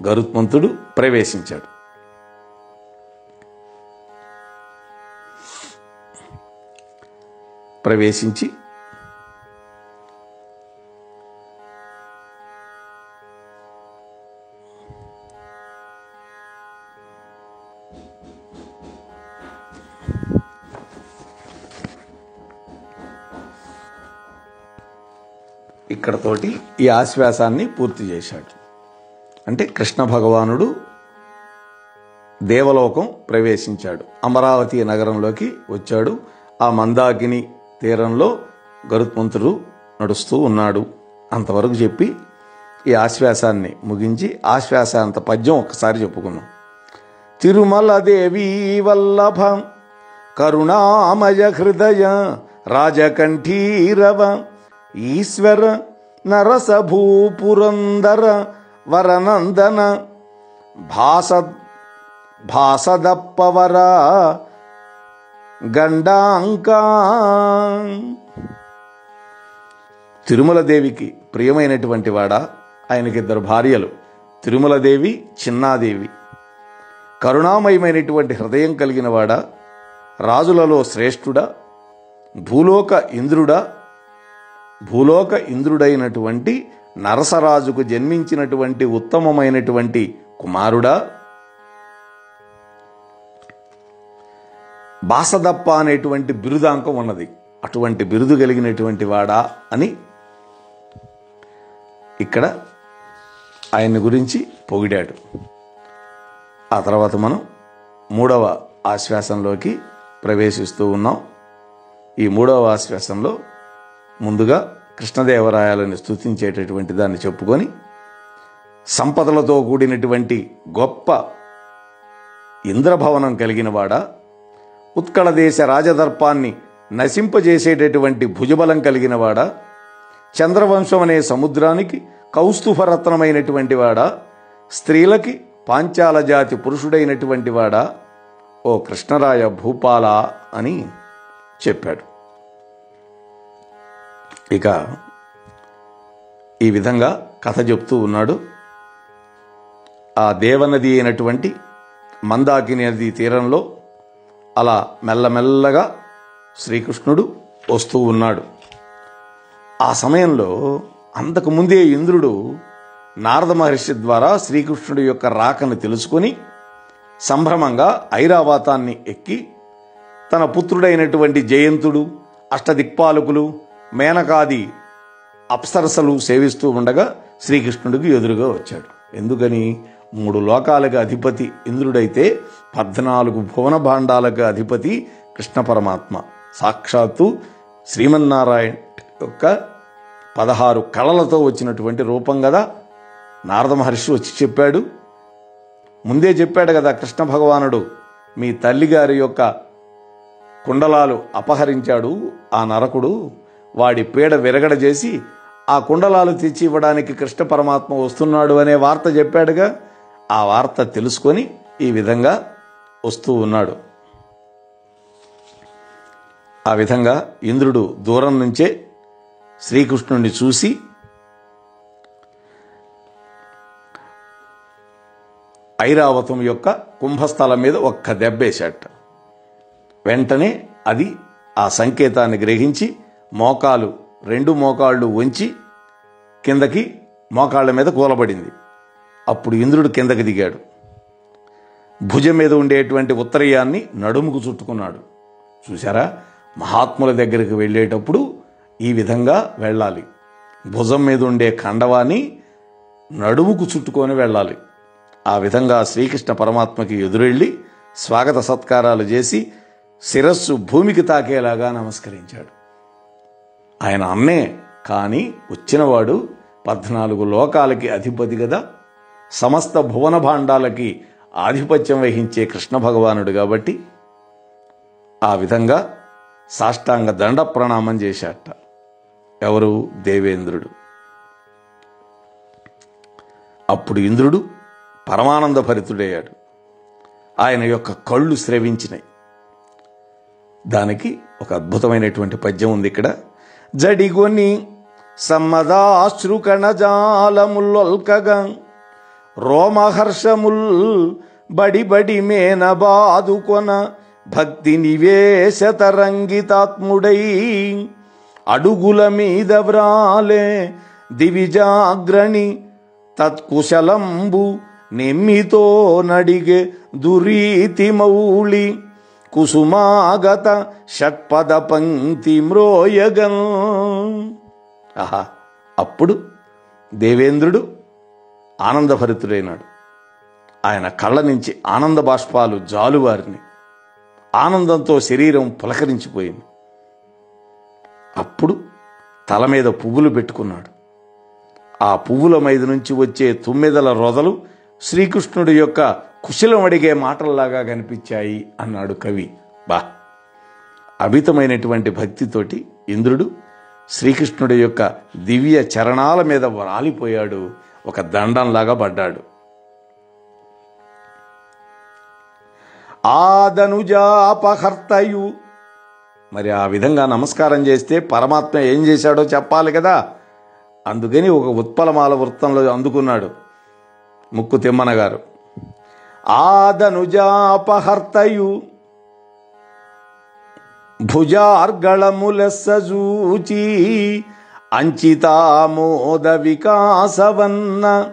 గరుత్మంతుడు ప్రవేశించాడు. ప్రవేశించి ఇక్కడతోటి ఈ ఆశ్వాసాన్ని పూర్తి చేశాడు. అంటే కృష్ణ భగవానుడు దేవలోకం ప్రవేశించాడు, అమరావతి నగరంలోకి వచ్చాడు. ఆ మందాకిని తీరంలో గరుత్మంతుడు నడుస్తూ ఉన్నాడు. అంతవరకు చెప్పి ఈ ఆశ్వాసాన్ని ముగించి ఆశ్వాసాంత పద్యం ఒక్కసారి చెప్పుకున్నాం. తిరుమల దేవీ వల్లభ కరుణామయ హృదయ రాజకంఠీరవ ఈశ్వర నరసభూపురందర వరనందన భాసదప్పవర గండాంకా. తిరుమలదేవికి ప్రియమైనటువంటి వాడా, ఆయనకి 2 భార్యలు, తిరుమలదేవి, చిన్నాదేవి. కరుణామయమైనటువంటి హృదయం కలిగిన వాడా, రాజులలో శ్రేష్ఠుడా, భూలోక ఇంద్రుడైనటువంటి నరసరాజుకు జన్మించినటువంటి ఉత్తమమైనటువంటి కుమారుడా, బాసదప్ప అనేటువంటి బిరుదాంకం ఉన్నది, అటువంటి బిరుదు కలిగినటువంటి వాడా అని ఇక్కడ ఆయన్ని గురించి పొగిడాడు. ఆ తర్వాత మనం 3వ ఆశ్వాసంలోకి ప్రవేశిస్తూ ఉన్నాం. ఈ 3వ ఆశ్వాసంలో ముందుగా కృష్ణదేవరాయలని స్తుతించేటటువంటి దాన్ని చెప్పుకొని, సంపదలతో కూడినటువంటి గొప్ప ఇంద్రభవనం కలిగిన వాడా, ఉత్కళ దేశ రాజదర్పాన్ని నశింపజేసేటటువంటి భుజబలం కలిగిన వాడా, చంద్రవంశం అనే సముద్రానికి కౌస్తుభరత్నమైనటువంటి వాడా, స్త్రీలకి పాంచాల జాతి పురుషుడైనటువంటి వాడా, ఓ కృష్ణరాయ భూపాల అని చెప్పాడు. ఇక ఈ విధంగా కథ చెప్తూ ఉన్నాడు. ఆ దేవనది అయినటువంటి మందాకిని నది తీరంలో అలా మెల్లమెల్లగా శ్రీకృష్ణుడు వస్తూ ఉన్నాడు. ఆ సమయంలో అంతకుముందే ఇంద్రుడు నారద మహర్షి ద్వారా శ్రీకృష్ణుడి యొక్క రాకను తెలుసుకొని సంభ్రమంగా ఐరావతాన్ని ఎక్కి తన పుత్రుడైనటువంటి జయంతుడు, అష్టదిక్పాలకులు, మేనకాది అప్సరసలు సేవిస్తూ ఉండగా శ్రీకృష్ణుడికి ఎదురుగా వచ్చాడు. ఎందుకని? 3 లోకాలకు అధిపతి ఇంద్రుడైతే 14 భువన భాండాలకు అధిపతి కృష్ణ పరమాత్మ. సాక్షాత్తు శ్రీమన్నారాయణ యొక్క 16 కళలతో వచ్చినటువంటి రూపం కదా. నారద మహర్షి వచ్చి చెప్పాడు, ముందే చెప్పాడు కదా కృష్ణ భగవానుడు, మీ తల్లిగారి యొక్క కుండలాలు అపహరించాడు ఆ నరకుడు, వాడి పీడ విరగడ చేసి ఆ కుండలాలు తెచ్చి ఇవ్వడానికి కృష్ణ పరమాత్మ వస్తున్నాడు అనే వార్త చెప్పాడుగా. ఆ వార్త తెలుసుకొని ఈ విధంగా వస్తూ ఉన్నాడు. ఆ విధంగా ఇంద్రుడు దూరం నుంచే శ్రీకృష్ణుడిని చూసి ఐరావతం యొక్క కుంభస్థలం మీద ఒక్క దెబ్బేశాట. వెంటనే అది ఆ సంకేతాన్ని గ్రహించి మోకాలు 2 మోకాళ్ళు వంచి కిందకి మోకాళ్ళ మీద కూలబడింది. అప్పుడు ఇంద్రుడు కిందకి దిగాడు. భుజం మీద ఉండేటువంటి ఉత్తరీయాన్ని నడుముకు చుట్టుకున్నాడు. చూసారా, మహాత్ముల దగ్గరికి వెళ్ళేటప్పుడు ఈ విధంగా వెళ్ళాలి. భుజం మీద ఉండే ఖండవాన్ని నడుముకు చుట్టుకొని వెళ్ళాలి. ఆ విధంగా శ్రీకృష్ణ పరమాత్మకి ఎదురెళ్ళి స్వాగత సత్కారాలు చేసి శిరస్సు భూమికి తాకేలాగా నమస్కరించాడు. ఆయన అన్నే, కానీ వచ్చినవాడు 14 లోకాలకి అధిపతి కదా, సమస్త భువన భాండాలకి ఆధిపత్యం వహించే కృష్ణ భగవానుడు కాబట్టి ఆ విధంగా సాష్టాంగ దండ ప్రణామం చేశాట. ఎవరు? దేవేంద్రుడు. అప్పుడు ఇంద్రుడు పరమానంద భరితుడయ్యాడు. ఆయన యొక్క కళ్ళు స్రవించినాయి. దానికి ఒక అద్భుతమైనటువంటి పద్యం ఉంది ఇక్కడ. జడిగొని సమ్మదాశ్రుకణజాలముల్లొల్కగా రోమహర్షముల్ బడి మేనబాదుకొన భక్తి నివేశతరంగితాత్ముడై అడుగుల మీద వ్రాలే దివిజాగ్రణి తత్కుశలంబు నెమ్మితో నడిగే దురీతి మౌళి కుసుమాగత షట్పద పంక్తి మ్రోయగన్. ఆహా! అప్పుడు దేవేంద్రుడు ఆనందభరితుడైనాడు. ఆయన కళ్ళ నుంచి ఆనంద బాష్పాలు జాలువారిని. ఆనందంతో శరీరం పులకరించిపోయింది. అప్పుడు తల మీద పువ్వులు పెట్టుకున్నాడు. ఆ పువ్వుల మీద నుంచి వచ్చే తుమ్మెదల రొదలు శ్రీకృష్ణుడి యొక్క కుశలం అడిగే మాటల్లాగా కనిపించాయి అన్నాడు కవి. అమితమైనటువంటి భక్తితోటి ఇంద్రుడు శ్రీకృష్ణుడి యొక్క దివ్య చరణాల మీద రాలిపోయాడు. ఒక దండంలాగా పడ్డాడు. ఆదనుజాపహర్తయు. మరి ఆ విధంగా నమస్కారం చేస్తే పరమాత్మ ఏం చేశాడో చెప్పాలి కదా. అందుకని ఒక ఉత్పలమాల వృత్తంలో అందుకున్నాడు ముక్కు తిమ్మన గారు. ఆదనుజాపహర్తయు భుజార్గళములెస్సజూచి అంచితామోద వికాసవన్న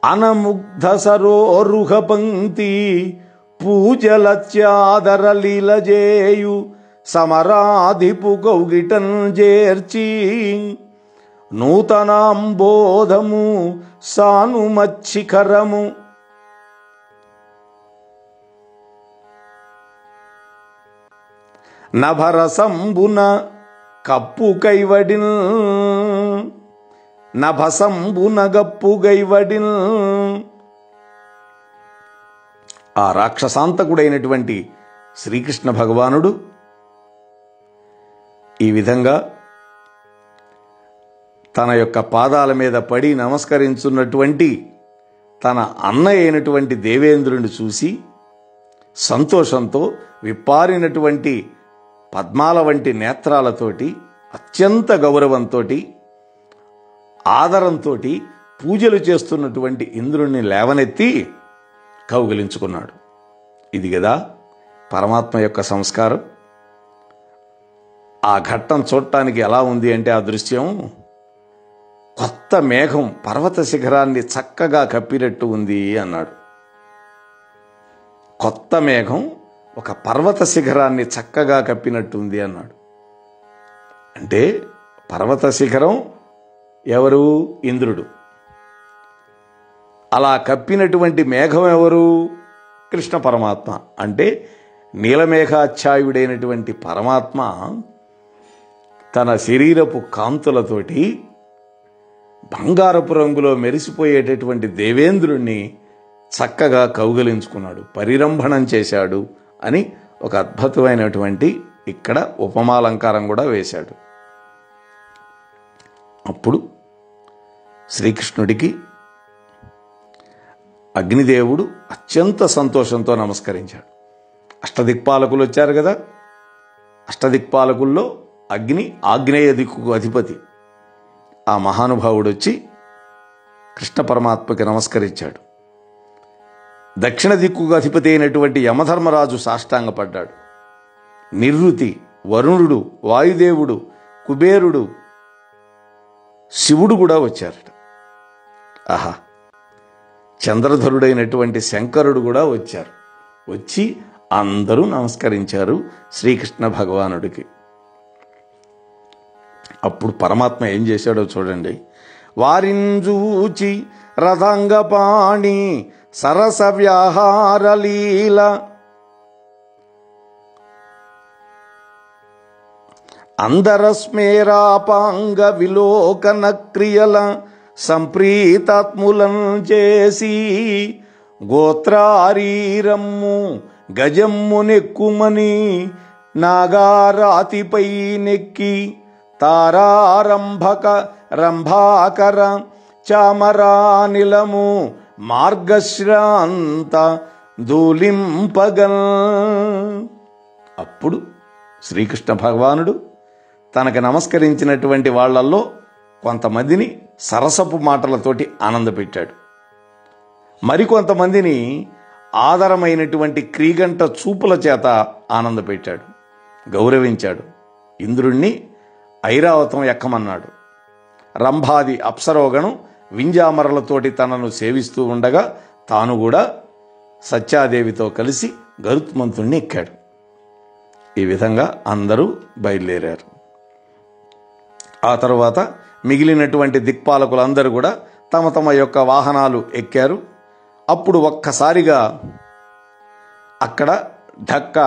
అనముగ్ధ సరోరుహ పంక్తి పూజలత్యాదరలీలజేయు సమరాధిపు గౌగిటన్ చేర్చి నూతనాంబోధము సానుమచ్చిఖరము నభరసంబున కప్పు కైవడిన్ నభసంబున గప్పు గైవడిన్. ఆ రాక్షసాంతకుడైనటువంటి శ్రీకృష్ణ భగవానుడు ఈ విధంగా తన యొక్క పాదాల మీద పడి నమస్కరించున్నటువంటి తన అన్న అయినటువంటి దేవేంద్రుని చూసి సంతోషంతో విప్పారినటువంటి పద్మాల వంటి నేత్రాలతోటి అత్యంత గౌరవంతో ఆదరంతో పూజలు చేస్తున్నటువంటి ఇంద్రుణ్ణి లేవనెత్తి కౌగిలించుకున్నాడు. ఇది కదా పరమాత్మ యొక్క సంస్కారం. ఆ ఘట్టం చూడటానికి ఎలా ఉంది అంటే ఆ దృశ్యం కొత్త మేఘం పర్వత శిఖరాన్ని చక్కగా కప్పినట్టు ఉంది అన్నాడు. కొత్త మేఘం ఒక పర్వత శిఖరాన్ని చక్కగా కప్పినట్టు ఉంది అన్నాడు. అంటే పర్వత శిఖరం ఎవరు? ఇంద్రుడు. అలా కప్పినటువంటి మేఘం ఎవరు? కృష్ణ పరమాత్మ. అంటే నీలమేఘాఛాయుడైనటువంటి పరమాత్మ తన శరీరపు కాంతులతోటి బంగారపు రంగులో మెరిసిపోయేటటువంటి దేవేంద్రుణ్ణి చక్కగా కౌగిలించుకున్నాడు, పరిరంభణం చేశాడు అని ఒక అద్భుతమైనటువంటి ఇక్కడ ఉపమాలంకారం కూడా వేశాడు. అప్పుడు శ్రీకృష్ణుడికి అగ్నిదేవుడు అత్యంత సంతోషంతో నమస్కరించాడు. అష్టదిక్పాలకులు వచ్చారు కదా, అష్టదిక్పాలకుల్లో అగ్ని ఆగ్నేయ దిక్కుకు అధిపతి. ఆ మహానుభావుడు వచ్చి కృష్ణ పరమాత్మకి నమస్కరించాడు. దక్షిణ దిక్కుకు అధిపతి అయినటువంటి యమధర్మరాజు సాష్టాంగపడ్డాడు. నివృతి, వరుణుడు, వాయుదేవుడు, కుబేరుడు, శివుడు కూడా వచ్చారట. ఆహా! చంద్రధరుడైనటువంటి శంకరుడు కూడా వచ్చారు. వచ్చి అందరూ నమస్కరించారు శ్రీకృష్ణ భగవానుడికి. అప్పుడు పరమాత్మ ఏం చేశాడో చూడండి. వారింజూచి రథంగపాణి సరస వ్యాహారలీల అందరస్మేరాపాంగ విలోకన క్రియల సంప్రీతాత్ములం చేసి గోత్రారీరమ్ము గజమ్ము నెక్కుమని నాగారాతిపై నెక్కి తారారంభక రంభాకర చామరానిలము మార్గశ్రాంత దూలింపగన్. అప్పుడు శ్రీకృష్ణ భగవానుడు తనకు నమస్కరించినటువంటి వాళ్లల్లో కొంతమందిని సరసపు మాటలతోటి ఆనందపెట్టాడు. మరికొంతమందిని ఆదరమైనటువంటి క్రీగంట చూపుల చేత ఆనందపెట్టాడు, గౌరవించాడు. ఇంద్రుణ్ణి ఐరావతం ఎక్కమన్నాడు. రంభాది అప్సరోగణం వింజామరలతోటి తనను సేవిస్తూ ఉండగా తాను కూడా సత్యాదేవితో కలిసి గరుత్మంతుణ్ణి ఎక్కాడు. ఈ విధంగా అందరూ బయలుదేరారు. ఆ తరువాత మిగిలినటువంటి దిక్పాలకులందరూ కూడా తమ తమ యొక్క వాహనాలు ఎక్కారు. అప్పుడు ఒక్కసారిగా అక్కడ ఢక్క,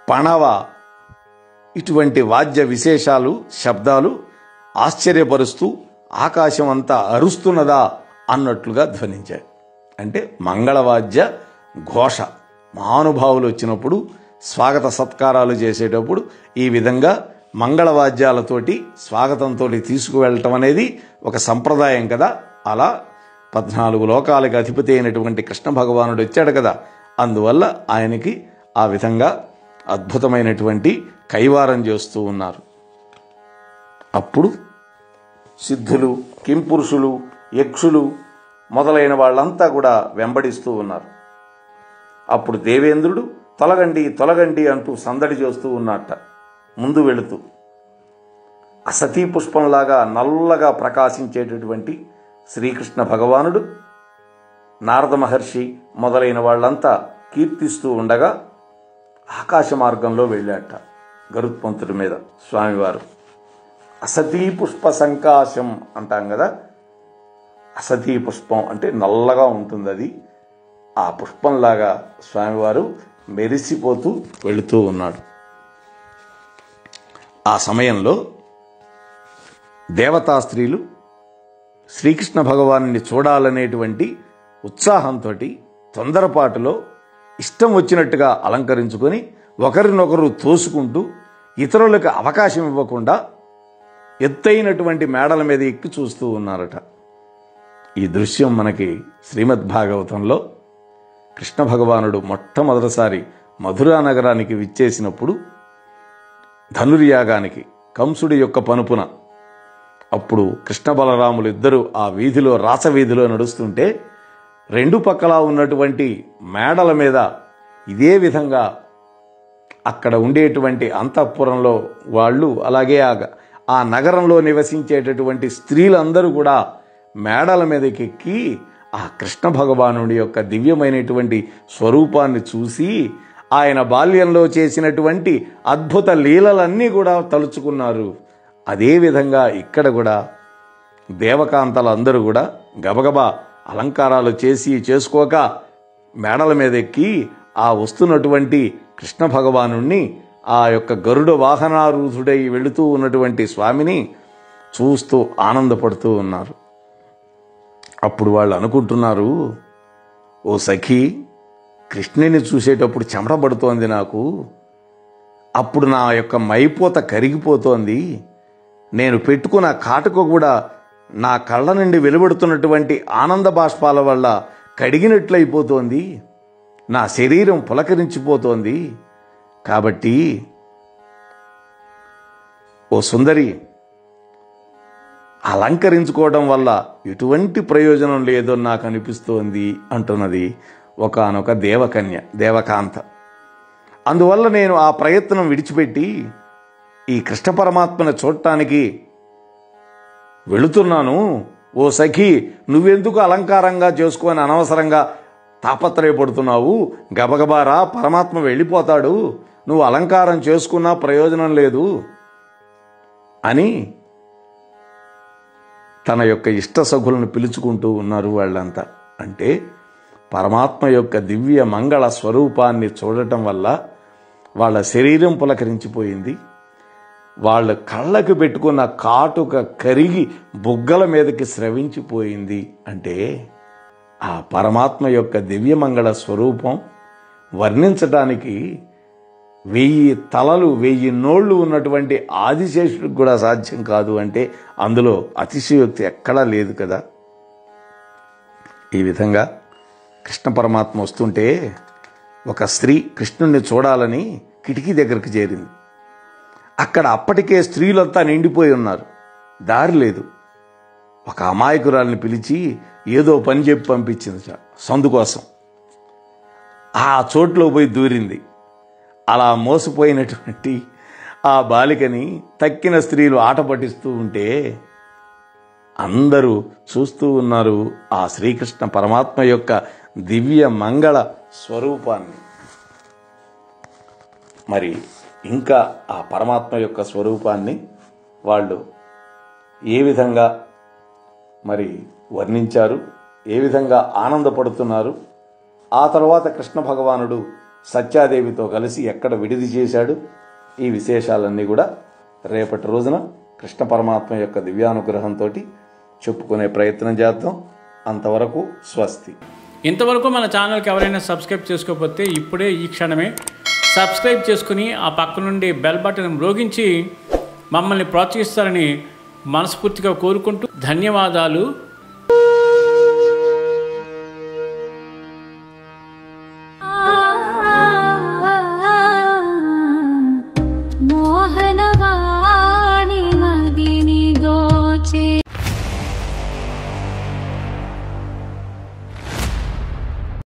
పణవ ఇటువంటి వాద్య విశేషాలు, శబ్దాలు ఆశ్చర్యపరుస్తూ ఆకాశం అంతా అరుస్తున్నదా అన్నట్లుగా ధ్వనించాయి. అంటే మంగళవాద్య ఘోష. మహానుభావులు వచ్చినప్పుడు స్వాగత సత్కారాలు చేసేటప్పుడు ఈ విధంగా మంగళవాద్యాలతోటి స్వాగతంతో తీసుకువెళ్ళటం అనేది ఒక సంప్రదాయం కదా. అలా 14 లోకాలకు అధిపతి అయినటువంటి కృష్ణ భగవానుడు వచ్చాడు కదా, అందువల్ల ఆయనకి ఆ విధంగా అద్భుతమైనటువంటి కైవారం చేస్తూ ఉన్నారు. అప్పుడు సిద్ధులు, కింపురుషులు, యక్షులు మొదలైన వాళ్ళంతా కూడా వెంబడిస్తూ ఉన్నారు. అప్పుడు దేవేంద్రుడు తొలగండి తొలగండి అంటూ సందడి చేస్తూ ఉన్నట్ట. ముందు వెళుతూ అసతీ పుష్పంలాగా నల్లగా ప్రకాశించేటటువంటి శ్రీకృష్ణ భగవానుడు, నారద మహర్షి మొదలైన వాళ్ళంతా కీర్తిస్తూ ఉండగా ఆకాశ మార్గంలో వెళ్ళాట గరుత్మంతుడి మీద స్వామివారు. అసతీ పుష్ప సంకాశం అంటాం కదా. అసతీ పుష్పం అంటే నల్లగా ఉంటుంది అది. ఆ పుష్పంలాగా స్వామివారు మెరిసిపోతూ వెళుతూ ఉన్నాడు. ఆ సమయంలో దేవతా స్త్రీలు శ్రీకృష్ణ భగవానుని చూడాలనేటువంటి ఉత్సాహంతో తొందరపాటులో ఇష్టం వచ్చినట్టుగా అలంకరించుకొని ఒకరినొకరు తోసుకుంటూ ఇతరులకు అవకాశం ఇవ్వకుండా ఎత్తైనటువంటి మేడల మీద ఎక్కి చూస్తూ ఉన్నారట. ఈ దృశ్యం మనకి శ్రీమద్ భాగవతంలో కృష్ణ భగవానుడు మొట్టమొదటిసారి మధురా నగరానికి విచ్చేసినప్పుడు ధనుర్యాగానికి కంసుడి యొక్క పనుపున అప్పుడు కృష్ణ బలరాములు ఇద్దరూ ఆ వీధిలో, రాసవీధిలో నడుస్తుంటే రెండు పక్కలా ఉన్నటువంటి మేడల మీద ఇదే విధంగా అక్కడ ఉండేటువంటి అంతఃపురంలో వాళ్ళు, అలాగే ఆ నగరంలో నివసించేటటువంటి స్త్రీలందరూ కూడా మేడల మీదకి ఎక్కి ఆ కృష్ణ భగవానుడి యొక్క దివ్యమైనటువంటి స్వరూపాన్ని చూసి ఆయన బాల్యంలో చేసినటువంటి అద్భుత లీలలన్నీ కూడా తలుచుకున్నారు. అదేవిధంగా ఇక్కడ కూడా దేవకాంతలు అందరూ కూడా గబగబా అలంకారాలు చేసుకోక మేడల మీద ఎక్కి ఆ వస్తున్నటువంటి కృష్ణ భగవానుణ్ణి, ఆ యొక్క గరుడ వాహనారూఢుడై వెళుతూ ఉన్నటువంటి స్వామిని చూస్తూ ఆనందపడుతూ ఉన్నారు. అప్పుడు వాళ్ళు అనుకుంటున్నారు, ఓ సఖీ, కృష్ణుని చూసేటప్పుడు చెమట పడుతోంది నాకు. అప్పుడు నా యొక్క మైపోత కరిగిపోతోంది. నేను పెట్టుకున్న కాటుక కూడా నా కళ్ళ నుండి వెలువడుతున్నటువంటి ఆనంద బాష్పాల వల్ల కడిగినట్లయిపోతోంది. నా శరీరం పులకరించిపోతోంది. కాబట్టి ఓ సుందరి, అలంకరించుకోవడం వల్ల ఎటువంటి ప్రయోజనం లేదో నాకు అనిపిస్తోంది అంటున్నది ఒకానొక దేవకన్య, దేవకాంత. అందువల్ల నేను ఆ ప్రయత్నం విడిచిపెట్టి ఈ కృష్ణ పరమాత్మను చూడటానికి వెళుతున్నాను. ఓ సఖీ, నువ్వెందుకు అలంకారంగా చేసుకొని అనవసరంగా తాపత్రయపడుతున్నావు? గబగబారా, పరమాత్మ వెళ్ళిపోతాడు. నువ్వు అలంకారం చేసుకున్నా ప్రయోజనం లేదు అని తన యొక్క ఇష్ట సఖులను పిలుచుకుంటూ ఉన్నారు వాళ్ళంతా. అంటే పరమాత్మ యొక్క దివ్య మంగళ స్వరూపాన్ని చూడటం వల్ల వాళ్ళ శరీరం పులకరించిపోయింది. వాళ్ళ కళ్ళకు పెట్టుకున్న కాటుక కరిగి బుగ్గల మీదకి స్రవించిపోయింది. అంటే ఆ పరమాత్మ యొక్క దివ్యమంగళ స్వరూపం వర్ణించటానికి 1000 తలలు 1000 నోళ్లు ఉన్నటువంటి ఆదిశేషుడికి కూడా సాధ్యం కాదు. అంటే అందులో అతిశయోక్తి ఎక్కడా లేదు కదా. ఈ విధంగా కృష్ణ పరమాత్మ వస్తుంటే ఒక స్త్రీ కృష్ణుణ్ణి చూడాలని కిటికీ దగ్గరకు చేరింది. అక్కడ అప్పటికే స్త్రీలంతా నిండిపోయి ఉన్నారు. దారి లేదు. ఒక అమాయకురాల్ని పిలిచి ఏదో పని చెప్పి పంపించింది సందు కోసం. ఆ చోట్లో పోయి దూరింది. అలా మోసపోయినటువంటి ఆ బాలికని తక్కిన స్త్రీలు ఆట పట్టిస్తూ ఉంటే అందరూ చూస్తూ ఉన్నారు ఆ శ్రీకృష్ణ పరమాత్మ యొక్క దివ్య మంగళ స్వరూపాన్ని. మరి ఇంకా ఆ పరమాత్మ యొక్క స్వరూపాన్ని వాళ్ళు ఏ విధంగా మరి వర్ణించారు, ఏ విధంగా ఆనందపడుతున్నారు, ఆ తర్వాత కృష్ణ భగవానుడు సత్యాదేవితో కలిసి ఎక్కడ విడిది చేశాడు, ఈ విశేషాలన్నీ కూడా రేపటి రోజున కృష్ణ పరమాత్మ యొక్క దివ్యానుగ్రహంతో చెప్పుకునే ప్రయత్నం చేద్దాం. అంతవరకు స్వస్తి. ఇంతవరకు మన ఛానల్కి ఎవరైనా సబ్స్క్రైబ్ చేసుకోకపోతే ఇప్పుడే ఈ క్షణమే సబ్స్క్రైబ్ చేసుకుని ఆ పక్క నుండి బెల్ బటన్ మ్రోగించి మమ్మల్ని ప్రోత్సహిస్తారని మనస్ఫూర్తిగా కోరుకుంటూ ధన్యవాదాలు.